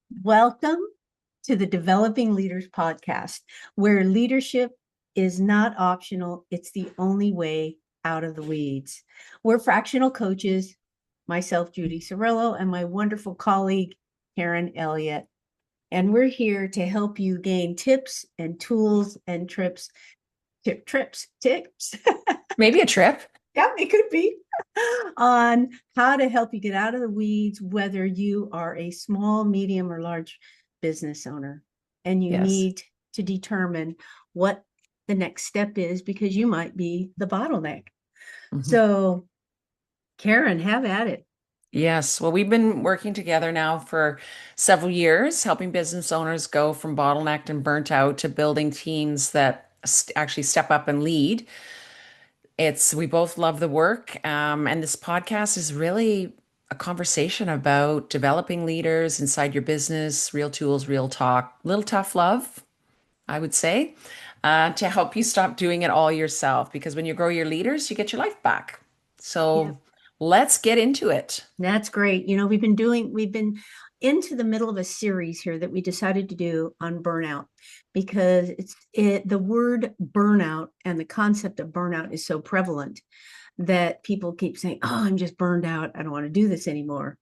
Welcome to the Developing Leaders podcast, where leadership is not optional, it's the only way out of the weeds. We're fractional coaches, myself, Judy Cirullo, and my wonderful colleague, Karen Elliott. And we're here to help you gain tips and tools and tips. Maybe a trip. Yeah, it could be on how to help you get out of the weeds, whether you are a small, medium, or large business owner, and you Yes. need to determine what the next step is because you might be the bottleneck. Mhm. So, Karen, have at it. Yes. Well, we've been working together now for several years, helping business owners go from bottlenecked and burnt out to building teams that actually step up and lead. We both love the work. And this podcast is really a conversation about developing leaders inside your business, real tools, real talk, little tough love, I would say, to help you stop doing it all yourself. Because when you grow your leaders, you get your life back. Yeah, So let's get into it. that's great. We've been into the middle of a series here that we decided to do on burnout because the word burnout and the concept of burnout is so prevalent that people keep saying, "Oh, I'm just burned out. I don't want to do this anymore."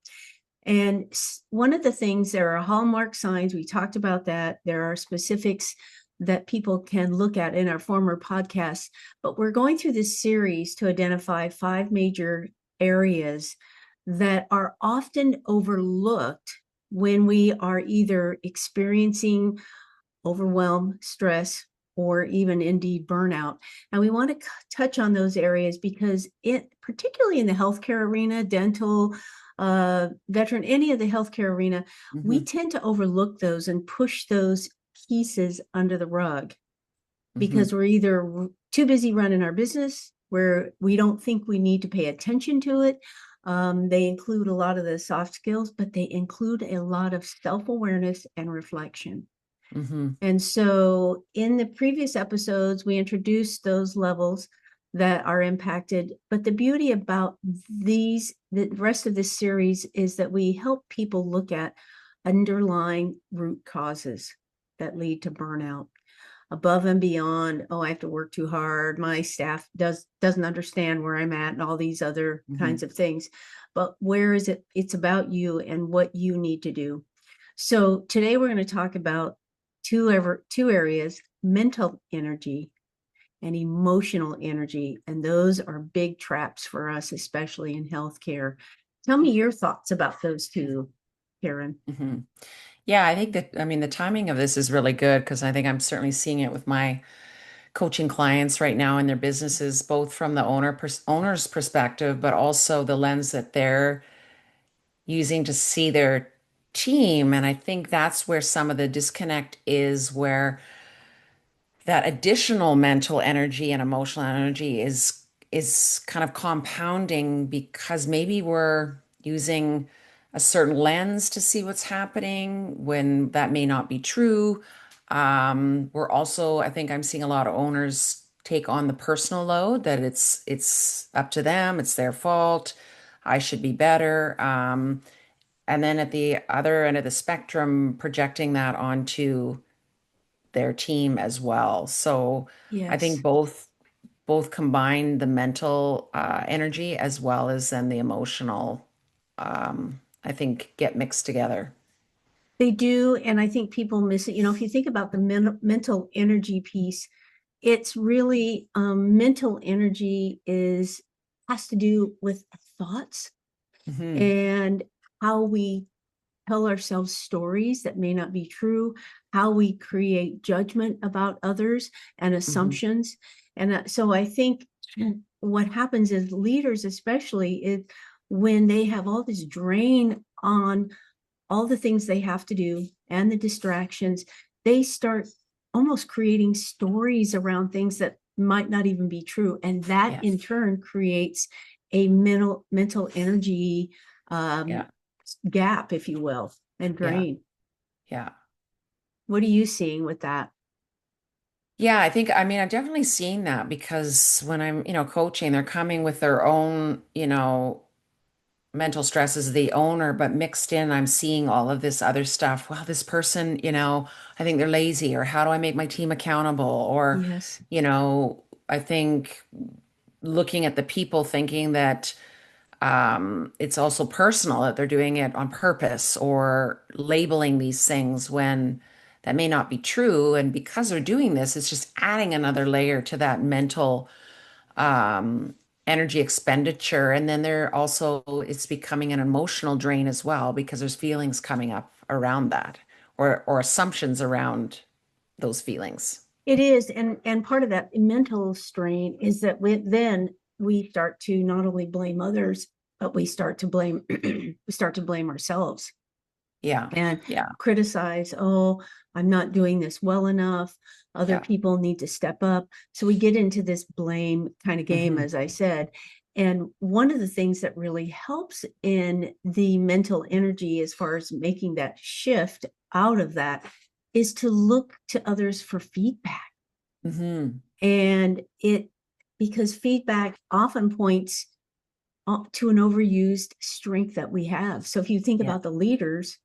And one of the things, there are hallmark signs. We talked about that. There are specifics that people can look at in our former podcasts, but we're going through this series to identify five major areas that are often overlooked when we are either experiencing overwhelm, stress, or even indeed burnout. And we want to touch on those areas because particularly in the healthcare arena, dental, veteran, any of the healthcare arena, we Hmm. tend to overlook those and push those pieces under the rug Hmm. because we're either too busy running our business where we don't think we need to pay attention to it. They include a lot of the soft skills, but they include a lot of self-awareness and reflection. Hmm. And so in the previous episodes, we introduced those levels that are impacted. But the beauty about the rest of this series is that we help people look at underlying root causes that lead to burnout above and beyond. Oh, I have to work too hard. My staff doesn't understand where I'm at and all these other Hmm. kinds of things. But where is it? It's about you and what you need to do. So today we're going to talk about two areas: mental energy and emotional energy. And those are big traps for us, especially in healthcare. Tell me your thoughts about those two, Karen. Hmm. Yeah, I think that, I mean, the timing of this is really good because I think I'm certainly seeing it with my coaching clients right now in their businesses, both from the owner's perspective, but also the lens that they're using to see their team. And I think that's where some of the disconnect is, where that additional mental energy and emotional energy is kind of compounding because maybe we're using a certain lens to see what's happening when that may not be true. We're also, I think I'm seeing a lot of owners take on the personal load that it's up to them, it's their fault, I should be better. And then at the other end of the spectrum, projecting that onto their team as well. So I think Yes. both combine the mental energy as well as then the emotional, I think get mixed together. They do. And I think people miss it. If you think about the mental energy piece, it's really mental energy is has to do with thoughts Hmm. and how we tell ourselves stories that may not be true, how we create judgment about others and Hmm. assumptions. And so I think what happens is leaders, especially, is when they have all this drain on all the things they have to do and the distractions, they start almost creating stories around things that might not even be true. And that in Yes. turn creates a mental energy um, Yeah. gap, if you will, and Yeah. drain. Yeah. What are you seeing with that? Yeah, I think, I mean, I've definitely seen that because when I'm, coaching, they're coming with their own, mental stress is the owner, but mixed in, I'm seeing all of this other stuff. Well, this person, I think they're lazy, or how do I make my team accountable? Or, Yes. I think looking at the people thinking that it's also personal, that they're doing it on purpose, or labeling these things when that may not be true. And because they're doing this, it's just adding another layer to that mental um, energy expenditure. And then it's becoming an emotional drain as well, because there's feelings coming up around that, or assumptions around those feelings. It is, and part of that mental strain is that then we start to not only blame others, but we start to blame we start to blame ourselves Yeah. and Yeah. criticize. Oh, I'm not doing this well enough. Other Yeah. people need to step up. So we get into this blame kind of game, Hmm. as I said. And one of the things that really helps in the mental energy, as far as making that shift out of that, is to look to others for feedback. Hmm. And because feedback often points to an overused strength that we have. So if you think Yeah. about the leaders,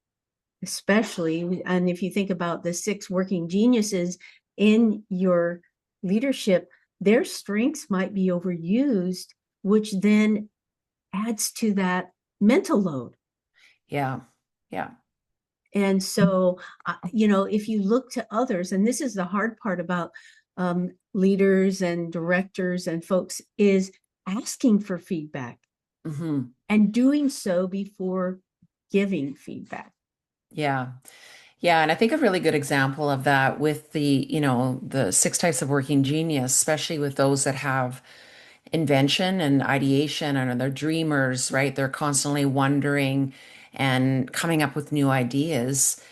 especially, and if you think about the 6 working geniuses in your leadership, their strengths might be overused, which then adds to that mental load. Yeah. Yeah. And so, if you look to others, and this is the hard part about leaders and directors and folks, is asking for feedback Hmm. and doing so before giving feedback. Yeah. Yeah, and I think a really good example of that with the 6 types of working genius, especially with those that have invention and ideation, and they're dreamers, right? They're constantly wondering and coming up with new ideas,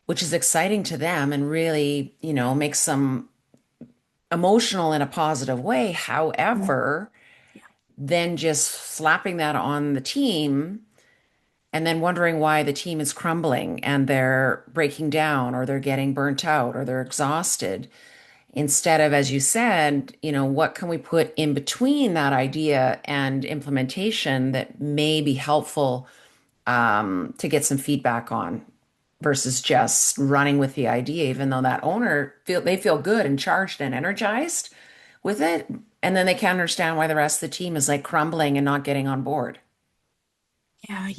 which is exciting to them and really, makes them emotional in a positive way. Mm, However, yeah. then just slapping that on the team and then wondering why the team is crumbling and they're breaking down, or they're getting burnt out, or they're exhausted. Instead of, as you said, what can we put in between that idea and implementation that may be helpful to get some feedback on, versus just running with the idea, even though that owner feel good and charged and energized with it. And then they can't understand why the rest of the team is like crumbling and not getting on board. Yeah,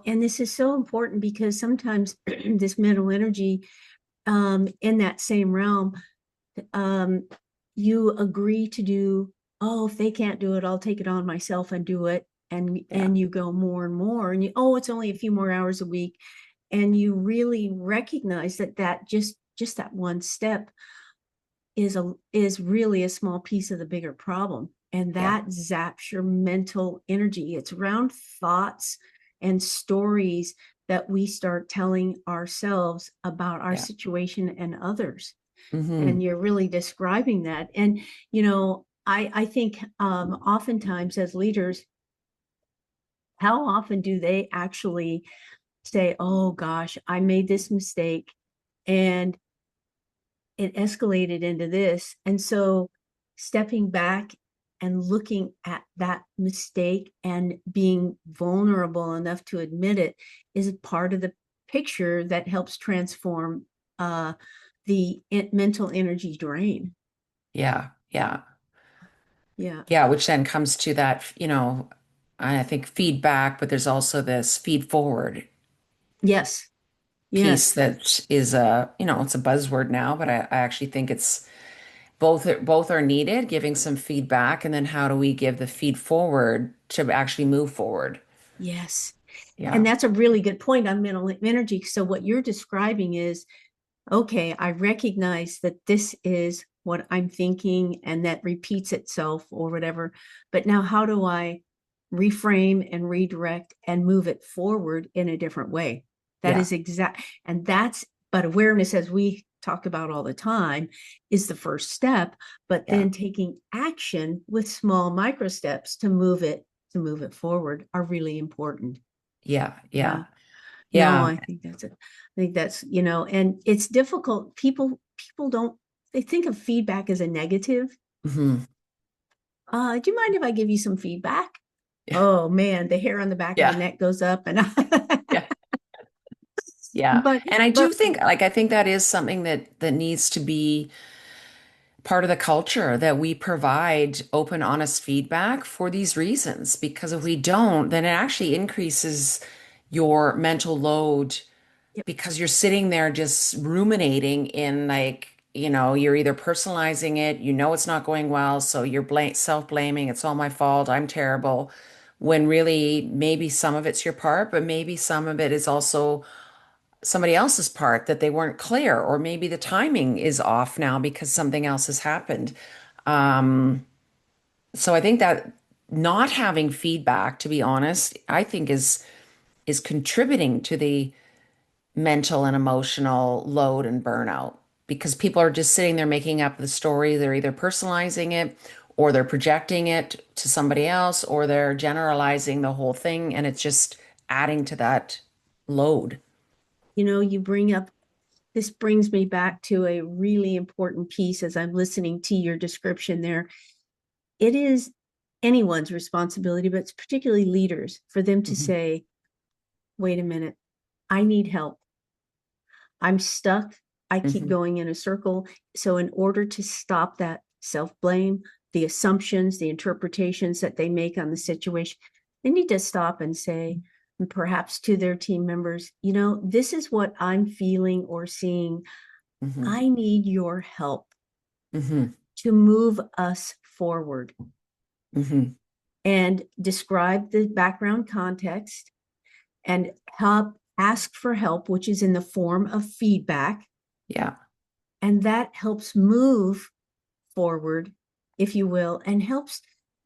and this is so important because sometimes this mental energy, in that same realm, um, you agree to do, oh, if they can't do it, I'll take it on myself and do it. And Yeah. you go more and more, and it's only a few more hours a week. And you really recognize that just that one step is really a small piece of the bigger problem. And Yeah. that zaps your mental energy. It's around thoughts and stories that we start telling ourselves about our Yeah. situation and others. And Hmm. you're really describing that. And I think oftentimes as leaders, how often do they actually say, oh gosh, I made this mistake and it escalated into this? And so stepping back and looking at that mistake and being vulnerable enough to admit it is part of the picture that helps transform the mental energy drain. Yeah. Yeah. Yeah. Yeah. Which then comes to that, I think feedback, but there's also this feed forward Yes. piece Yes. that is it's a buzzword now, but I actually think it's both are needed, giving some feedback, and then how do we give the feed forward to actually move forward? Yes. And Yeah. that's a really good point on mental energy. So what you're describing is, okay, I recognize that this is what I'm thinking and that repeats itself or whatever. But now how do I reframe and redirect and move it forward in a different way? That Yeah. is but awareness, as we talk about all the time, is the first step. But Yeah. then taking action with small micro steps to move it forward are really important. Yeah. Yeah. Yeah. No, Yeah. I think that's, and it's difficult. People don't, they think of feedback as a negative. Hmm. Do you mind if I give you some feedback? oh man, the hair on the back of the Yeah. neck goes up and Yeah. Yeah. but And I do but think, like, I think that is something that needs to be part of the culture, that we provide open, honest feedback for these reasons. Because if we don't, then it actually increases your mental load yep, because you're sitting there just ruminating in, like, you're either personalizing it, it's not going well, so you're self-blaming, it's all my fault, I'm terrible, when really maybe some of it's your part, but maybe some of it is also somebody else's part, that they weren't clear, or maybe the timing is off now because something else has happened. Um, so I think that not having feedback, to be honest, I think is contributing to the mental and emotional load and burnout, because people are just sitting there making up the story. They're either personalizing it, or they're projecting it to somebody else, or they're generalizing the whole thing, and it's just adding to that load. you bring up this brings me back to a really important piece as I'm listening to your description there. It is anyone's responsibility, but it's particularly leaders for them to Hmm. say, wait a minute, I need help. I'm stuck. I keep Hmm. going in a circle. So, in order to stop that self blame, the assumptions, the interpretations that they make on the situation, they need to stop and say, and perhaps to their team members, this is what I'm feeling or seeing. Hmm. I need your help Hmm. to move us forward, Hmm. and describe the background context and help ask for help, which is in the form of feedback. Yeah. And that helps move forward, if you will, and helps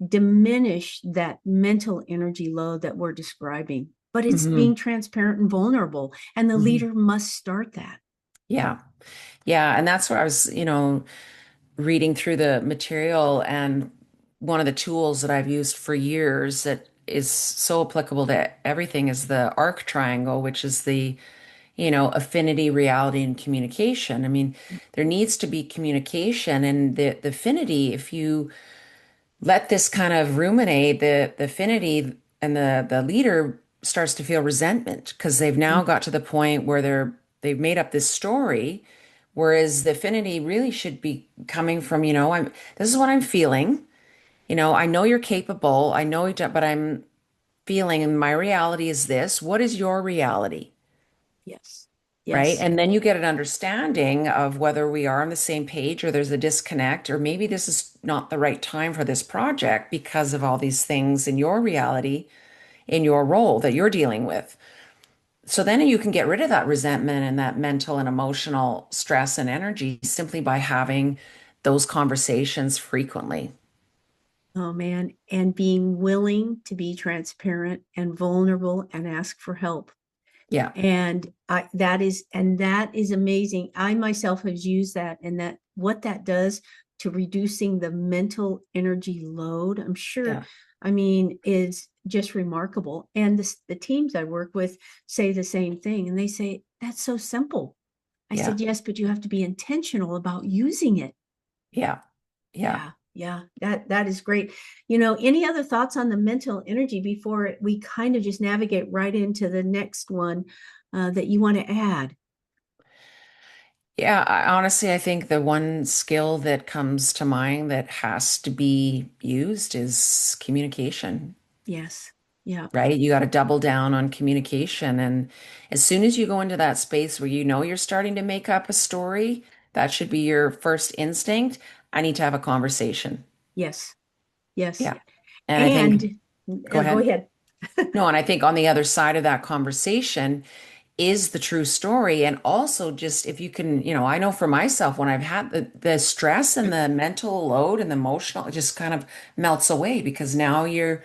diminish that mental energy load that we're describing. But it's Hmm. being transparent and vulnerable. And the Hmm. leader must start that. Yeah. Yeah. And that's what I was, reading through the material, and one of the tools that I've used for years that is so applicable to everything is the arc triangle, which is the, affinity, reality, and communication. I mean, there needs to be communication, and the affinity, if you let this kind of ruminate, the affinity and the leader starts to feel resentment because they've now got to the point where they've made up this story, whereas the affinity really should be coming from, this is what I'm feeling. I know you're capable. I know, but I'm feeling, and my reality is this. What is your reality? Yes. Right. Yes. And then you get an understanding of whether we are on the same page, or there's a disconnect, or maybe this is not the right time for this project because of all these things in your reality, in your role that you're dealing with. So then you can get rid of that resentment and that mental and emotional stress and energy simply by having those conversations frequently. Oh man. And being willing to be transparent and vulnerable and ask for help. Yeah. And that is amazing. I myself have used that, and that what that does to reducing the mental energy load, I'm sure, Yeah. I mean, is just remarkable. And the teams I work with say the same thing, and they say that's so simple. I Yeah. said yes, but you have to be intentional about using it. Yeah. Yeah. Yeah, yeah, that is great. Any other thoughts on the mental energy before we kind of just navigate right into the next one that you want to add? Yeah, honestly, I think the one skill that comes to mind that has to be used is communication, Yes. Yeah. right? You got to double down on communication. And as soon as you go into that space where you're starting to make up a story, that should be your first instinct. I need to have a conversation. Yes. Yes. Yeah. And I think, And go go ahead. ahead. No, and I think on the other side of that conversation is the true story. And also, just if you can, I know for myself, when I've had the stress and the mental load and the emotional, it just kind of melts away, because now you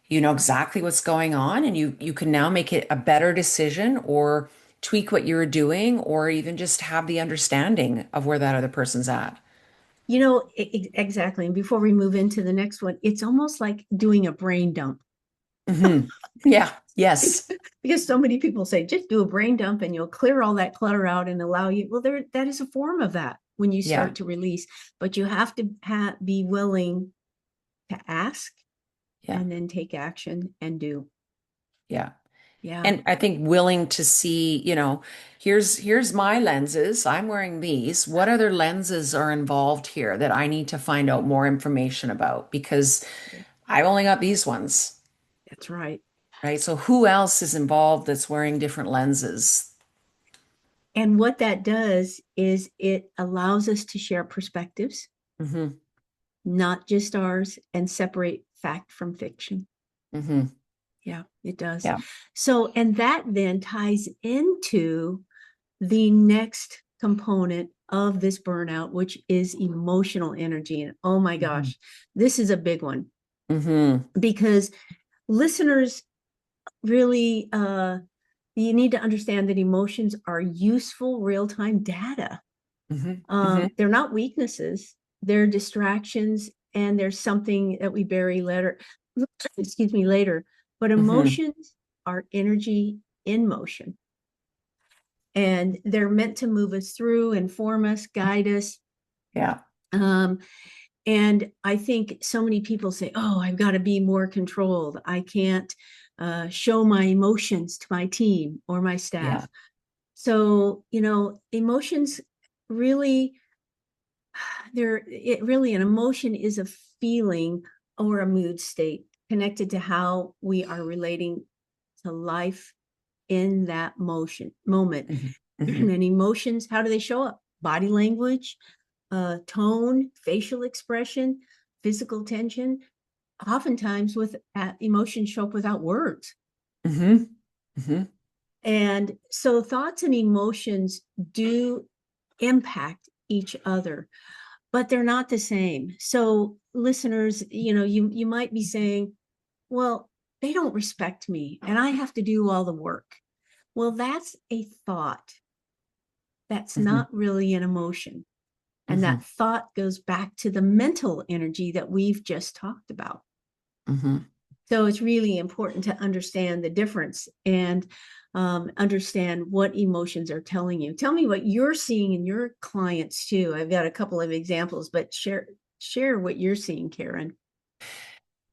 know exactly what's going on, and you can now make it a better decision, or tweak what you're doing, or even just have the understanding of where that other person's at. Exactly. And before we move into the next one, it's almost like doing a brain dump. Hmm. Yeah. Yes. Because so many people say just do a brain dump and you'll clear all that clutter out and allow you, well, that is a form of that when you Yeah. start to release, but you have to be willing to ask, Yeah. and then take action and do. Yeah. Yeah, And I think willing to see, here's my lenses. I'm wearing these. What other lenses are involved here that I need to find out more information about? Because I've only got these ones, that's right. right? So who else is involved that's wearing different lenses? And what that does is it allows us to share perspectives, Mm-hmm. not just ours, and separate fact from fiction. Mm-hmm. Yeah, it does. Yeah. So, and that then ties into the next component of this burnout, which is emotional energy. And oh my Mm-hmm. gosh, this is a big one Mm-hmm. because listeners really, you need to understand that emotions are useful real time data. Mm-hmm. Mm-hmm. They're not weaknesses, they're distractions, and there's something that we bury later, excuse me, later. But Mm-hmm. emotions are energy in motion, and they're meant to move us through, inform us, guide us. Yeah. Um, and I think so many people say, "Oh, I've got to be more controlled. I can't show my emotions to my team or my Yeah. staff." So, emotions really, an emotion is a feeling or a mood state connected to how we are relating to life in that motion moment. Mm-hmm. Mm-hmm. And emotions, how do they show up? Body language, tone, facial expression, physical tension. Oftentimes, with emotions show up without words. Mm-hmm. Mm-hmm. And so, thoughts and emotions do impact each other, but they're not the same. So, listeners, you might be saying, "Well, they don't respect me, and I have to do all the work." Well, that's a thought. That's Mm-hmm. not really an emotion. And Mm-hmm. that thought goes back to the mental energy that we've just talked about. Mm-hmm. So it's really important to understand the difference and understand what emotions are telling you. Tell me what you're seeing in your clients too. I've got a couple of examples, but share what you're seeing, Karen.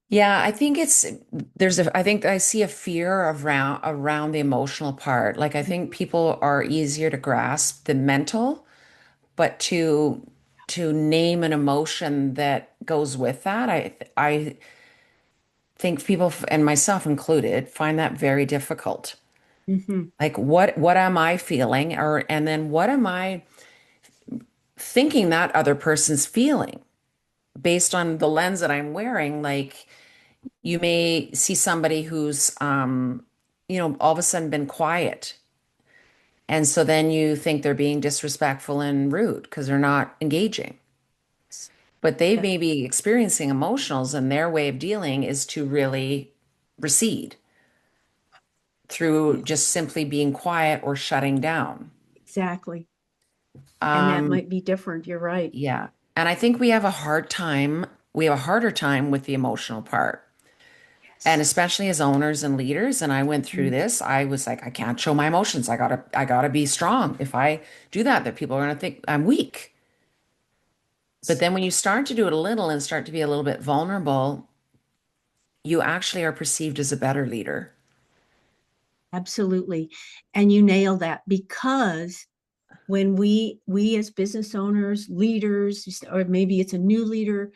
Yeah, I think I think I see a fear around the emotional part. Like I think people are easier to grasp the mental, but to name an emotion that goes with that, I think people and myself included find that very difficult. Mm-hmm. Like what am I feeling and then what am I thinking that other person's feeling based on the lens that I'm wearing? Like you may see somebody who's all of a sudden been quiet. And so then you think they're being disrespectful and rude because they're not engaging. But they Yeah. may be experiencing emotionals, and their way of dealing is to really recede through just simply being quiet or shutting down. Exactly. And that Um, might be different. You're right. yeah. And I think we have a harder time with the emotional part. And Yes. especially as owners and leaders, and I went through Mm. this, I was like, I can't show my emotions. I gotta be strong. If I do that, that people are gonna think I'm weak. But then when you start to do it a little and start to be a little bit vulnerable, you actually are perceived as a better leader. Absolutely. And you nail that because when we as business owners, leaders, or maybe it's a new leader,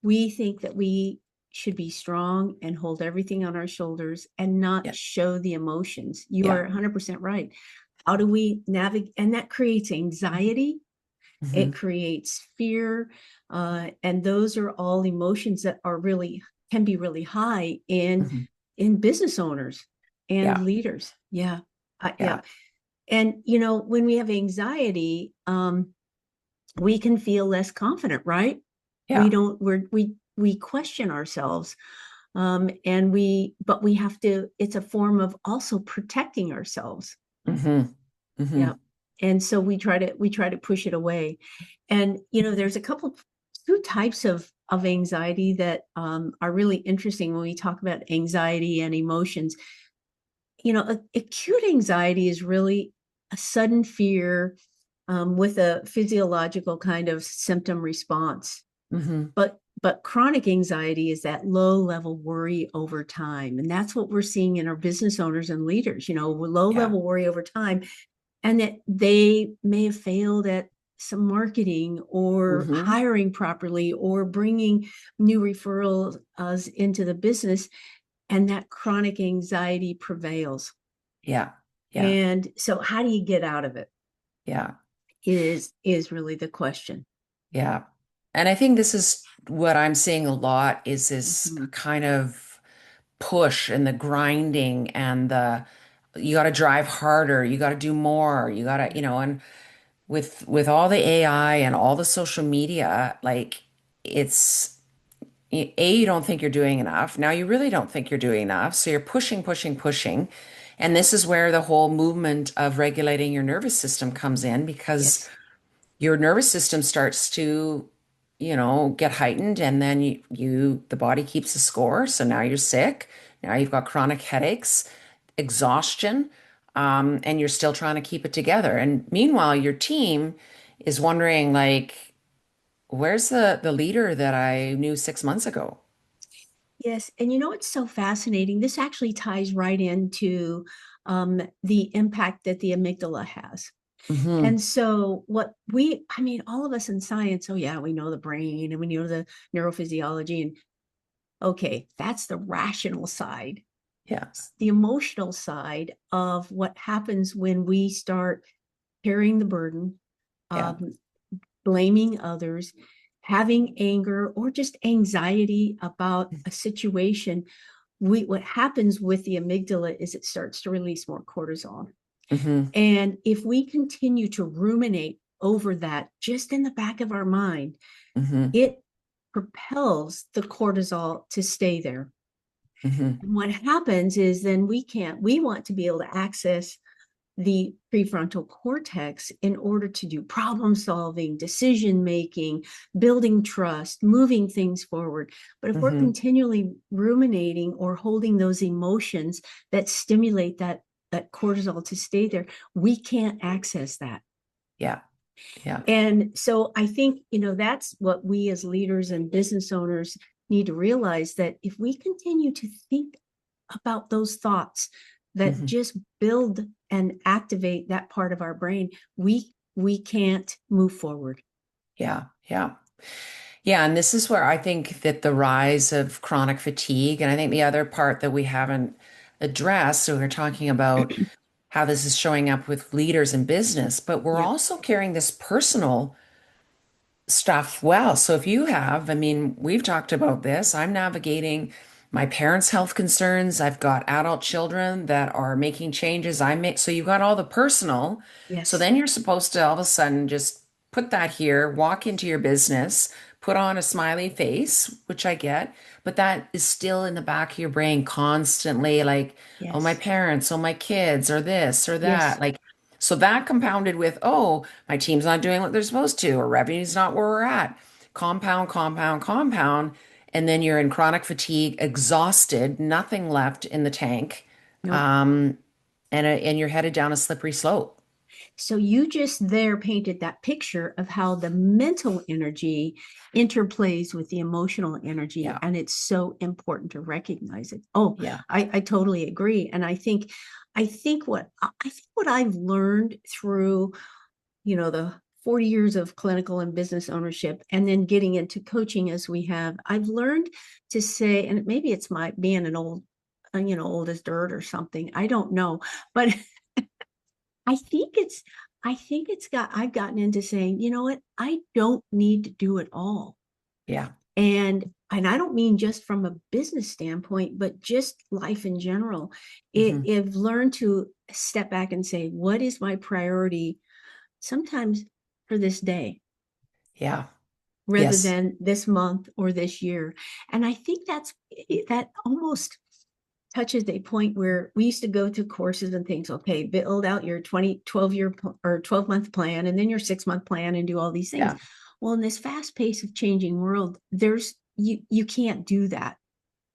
we think that we should be strong and hold everything on our shoulders and not Yeah. show the emotions. You Yeah. are 100% right. How do we navigate? And that creates anxiety, it Hmm. creates fear, and those are all emotions that are really can be really high Hmm. in business owners and Yeah. leaders. Yeah. Yeah. Yeah. And when we have anxiety, we can feel less confident, right? We Yeah. don't we question ourselves, but we have to, it's a form of also protecting ourselves. Hmm. Hmm. Yeah. And so we try to push it away. And there's two types of anxiety that are really interesting when we talk about anxiety and emotions. Acute anxiety is really a sudden fear with a physiological kind of symptom response. Hmm. But chronic anxiety is that low level worry over time. And that's what we're seeing in our business owners and leaders, low Yeah. level worry over time, and that they may have failed at some marketing or Hmm. hiring properly or bringing new referrals into the business, and that chronic anxiety prevails. Yeah. Yeah. And so how do you get out of it Yeah. is really the question. Yeah. And I think this is what I'm seeing a lot is this Mhm. kind of push and the grinding and the you got to drive harder, you got to do more, you got to, and with all the AI and all the social media, like it's A, you don't think you're doing enough. Now you really don't think you're doing enough. So you're pushing, pushing, pushing. And this is where the whole movement of regulating your nervous system comes in because Yes. your nervous system starts to, get heightened and then the body keeps a score. So now you're sick. Now you've got chronic headaches, exhaustion, and you're still trying to keep it together. And meanwhile, your team is wondering like, where's the leader that I knew 6 months ago? Yes. And it's so fascinating. This actually ties right into the impact that the amygdala has. Hmm. And so, I mean, all of us in science, oh, yeah, we know the brain and we know the neurophysiology. And okay, that's the rational side. Yeah. The emotional side of what happens when we start carrying the burden, Yeah. um, blaming others, having anger, or just anxiety about a situation. What happens with the amygdala is it starts to release more cortisol. Hmm. And if we continue to ruminate over that just in the back of our mind, Hmm. it propels the cortisol to stay there. Hmm. And what happens is then we want to be able to access the prefrontal cortex in order to do problem solving, decision making, building trust, moving things forward. But if we're Hmm. continually ruminating or holding those emotions that stimulate that cortisol to stay there, we can't access that. Yeah. Yeah. And so I think, that's what we as leaders and business owners need to realize, that if we continue to think about those thoughts that Hmm. just build and activate that part of our brain, we can't move forward. Yeah. Yeah. Yeah. And this is where I think that the rise of chronic fatigue, and I think the other part that we haven't addressed, so we're talking about how this is showing up with leaders in business, but we're Yeah. also carrying this personal stuff well. So if you have, I mean, we've talked about this. I'm navigating my parents' health concerns. I've got adult children that are making changes. So you've got all the personal. So Yes. then you're supposed to all of a sudden just put that here, walk into your business, put on a smiley face, which I get, but that is still in the back of your brain constantly like, oh, my Yes. parents, oh, my kids, or this or that. Yes. Like, so that compounded with, oh, my team's not doing what they're supposed to, or revenue's not where we're at. Compound, compound, compound. And then you're in chronic fatigue, exhausted, nothing left in the tank. Nope. Um, and you're headed down a slippery slope. So you just there painted that picture of how the mental energy interplays with the emotional energy. Yeah. And it's so important to recognize it. Oh, Yeah. I totally agree. And I think what I've learned through, the 40 years of clinical and business ownership, and then getting into coaching as we have, I've learned to say, and maybe it's my being an old as dirt or something. I don't know. But I think it's I've gotten into saying, you know what, I don't need to do it all. Yeah. And I don't mean just from a business standpoint, but just life in general. Hmm. I've learned to step back and say, what is my priority sometimes for this day Yeah. rather Yes. than this month or this year. And I think that almost touches a point where we used to go through courses and things. Okay, build out your 12 year or 12-month plan, and then your 6-month plan, and do all these things. Yeah. Well, in this fast pace of changing world, you can't do that.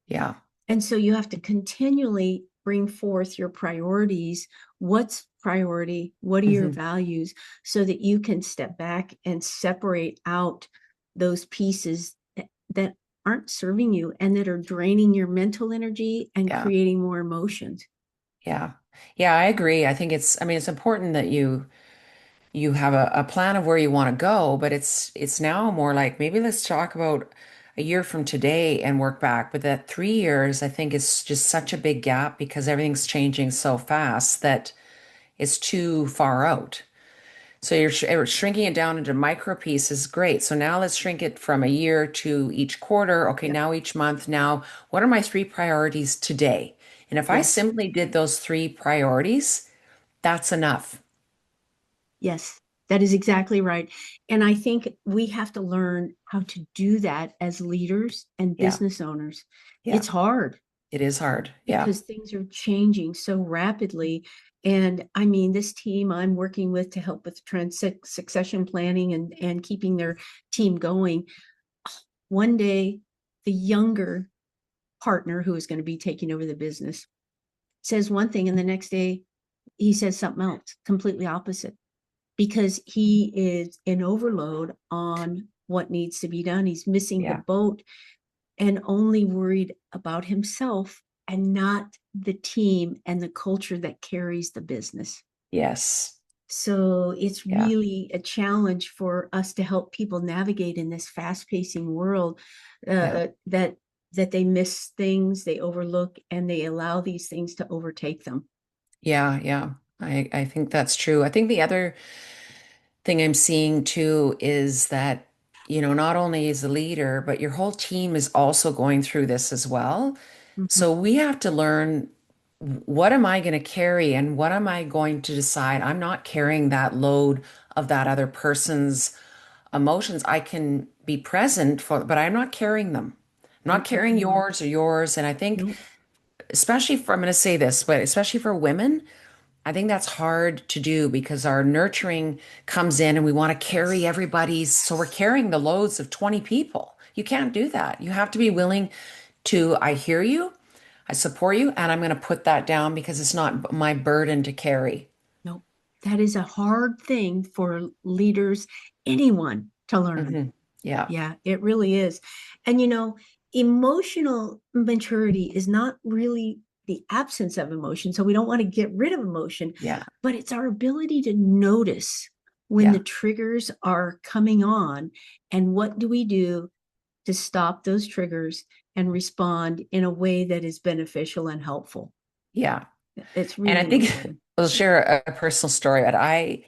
Yeah. And so you have to continually bring forth your priorities. What's priority? What are your Hmm. values? So that you can step back and separate out those pieces that aren't serving you and that are draining your mental energy and Yeah. creating more emotions. Yeah. Yeah, I agree. I think I mean, it's important that you have a plan of where you want to go, but it's now more like maybe let's talk about a year from today and work back. But that 3 years, I think, is just such a big gap because everything's changing so fast that it's too far out. So you're shrinking it down into micro pieces. Great. So now let's shrink it from a year to each quarter. Okay, Yep. now each month. Now, what are my three priorities today? And if I Yes. simply did those three priorities, that's enough. Yes. That is exactly right. And I think we have to learn how to do that as leaders and Yeah. business owners. Yeah. It's hard It is hard. Yeah. because things are changing so rapidly. And I mean, this team I'm working with to help with succession planning and keeping their team going. One day, the younger partner who is going to be taking over the business says one thing, and the next day he says something else, completely opposite, because he is in overload on what needs to be done. He's missing the Yeah. boat and only worried about himself and not the team and the culture that carries the business. Yes. So it's Yeah. really a challenge for us to help people navigate in this fast-pacing world, Yeah. that they miss things, they overlook, and they allow these things to overtake them. Yeah. Yeah. I think that's true. I think the other thing I'm seeing too is that, not only is the leader, but your whole team is also going through this as well. Mhm. So we have to learn what am I going to carry and what am I going to decide? I'm not carrying that load of that other person's emotions. I can be present for, but I'm not carrying them. I'm not Mm-mm. carrying yours or yours. And I think, Nope. especially for, I'm going to say this, but especially for women, I think that's hard to do because our nurturing comes in and we want to carry everybody's. So we're carrying the loads of 20 people. You can't do that. You have to be willing to, I hear you, I support you, and I'm going to put that down because it's not my burden to carry. Nope. That is a hard thing for leaders, anyone to learn. Yeah. Yeah, it really is. And emotional maturity is not really the absence of emotion. So we don't want to get rid of emotion, Yeah. but it's our ability to notice when the Yeah. triggers are coming on and what do we do to stop those triggers and respond in a way that is beneficial and helpful. Yeah. It's And I really think important. I'll share a personal story, but I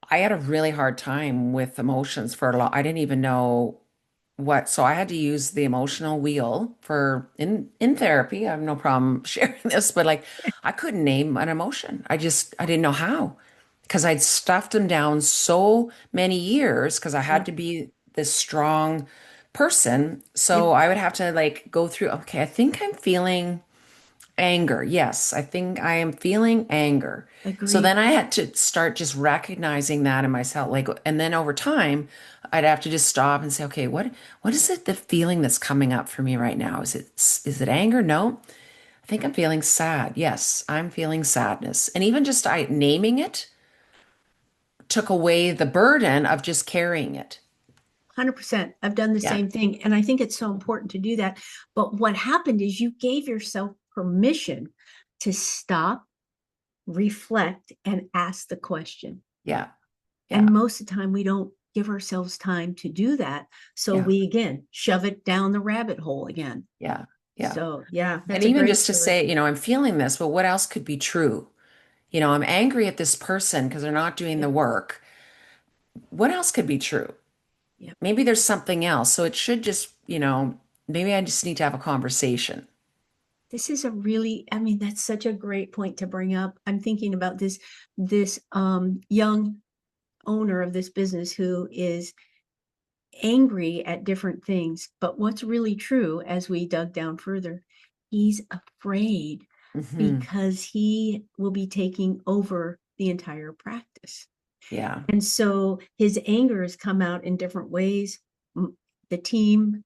had a really hard time with emotions for a lot. I didn't even know so I had to use the emotional wheel for in therapy. I have no problem sharing this, but like I couldn't name an emotion. I didn't know how because I'd stuffed them down so many years because I had Yep. to be this strong person. So Yep. I would have to like go through, okay, I think I'm feeling anger. Yes, I think I am feeling anger. So then Agreed. I had to start just recognizing that in myself. Like, and then over time, I'd have to just stop and say, okay, what is it, the feeling that's coming up for me right now? Is it anger? No. I think I'm feeling sad. Yes, I'm feeling sadness. And even just I naming it took away the burden of just carrying it. 100%. I've done the Yeah. same thing. And I think it's so important to do that. But what happened is you gave yourself permission to stop, reflect, and ask the question. Yeah. And Yeah. most of the time, we don't give ourselves time to do that. So Yeah. we, again, shove it down the rabbit hole again. Yeah. Yeah. So, yeah, And that's a even great just to story. say, I'm feeling this, but what else could be true? I'm angry at this person because they're not doing the Yep. work. What else could be true? Yep. Maybe there's something else. So it should just, maybe I just need to have a conversation. This is a really, I mean, that's such a great point to bring up. I'm thinking about this young owner of this business who is angry at different things. But what's really true, as we dug down further, he's afraid Hmm. because he will be taking over the entire practice. Yeah. And so his anger has come out in different ways. The team,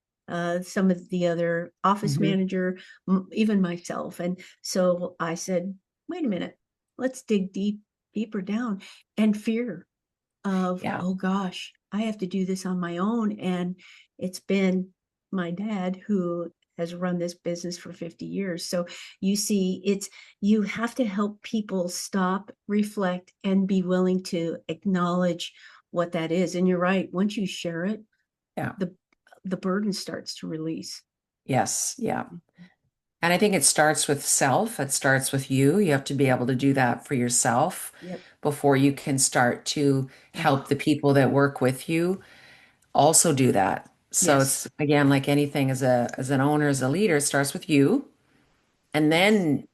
some of the other office Hmm. manager, even myself. And so I said, wait a minute, let's dig deeper down. And fear. of, Yeah. oh gosh, I have to do this on my own. And it's been my dad who has run this business for 50 years. So you see, you have to help people stop, reflect, and be willing to acknowledge what that is. And you're right, once you share it, Yeah. the the burden starts to release. Yes. Yeah. And I think it starts with self. It starts with you. You have to be Yep, able to do that for yourself yep, before you can start to help oh, the people that work with you also do that. So yes, it's again like anything as an owner, as a leader, it starts with you, and yes. then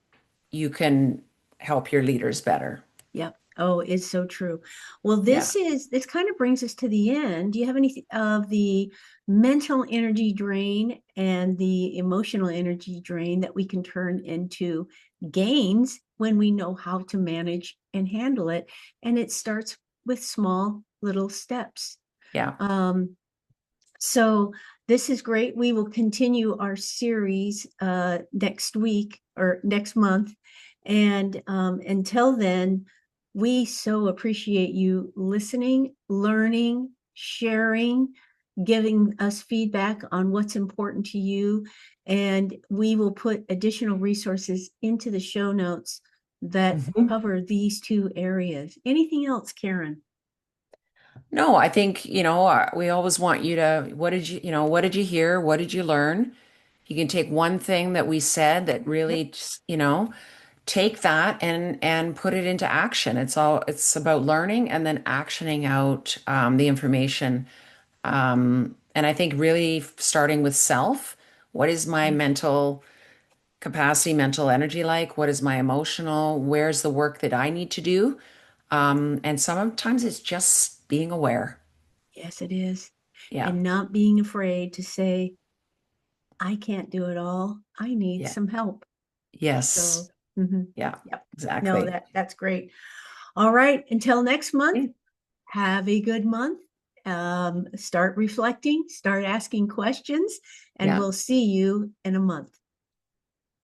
you can help your leaders better. Yep. Oh, it's so true. Well, Yeah. this kind of brings us to the end. Do you have any of the mental energy drain and the emotional energy drain that we can turn into gains when we know how to manage and handle it? And it starts with small little steps. Yeah. Um, so this is great. We will continue our series next week or next month. And until then, we so appreciate you listening, learning, sharing, giving us feedback on what's important to you. And we will put additional resources into the show notes that Mhm. cover these two areas. Anything else, Karen? No, I think, we always want you to, what did you hear? What did you learn? You can take one thing that we said that Yep. really, take that and put it into action. It's about learning and then actioning out the information. And I think really starting with self, what is my Yes. mental capacity, mental energy like? What is my emotional? Where's the work that I need to do? And sometimes it's just being aware. Yes, it is. Yeah. And not being afraid to say, I can't do it all. I need Yeah. some help. Yes. So, mhm. Yeah. Yep. No, Exactly. that's great. All right. Until next month, have a good month. Start reflecting, start asking questions, and Yeah. we'll see you in a month.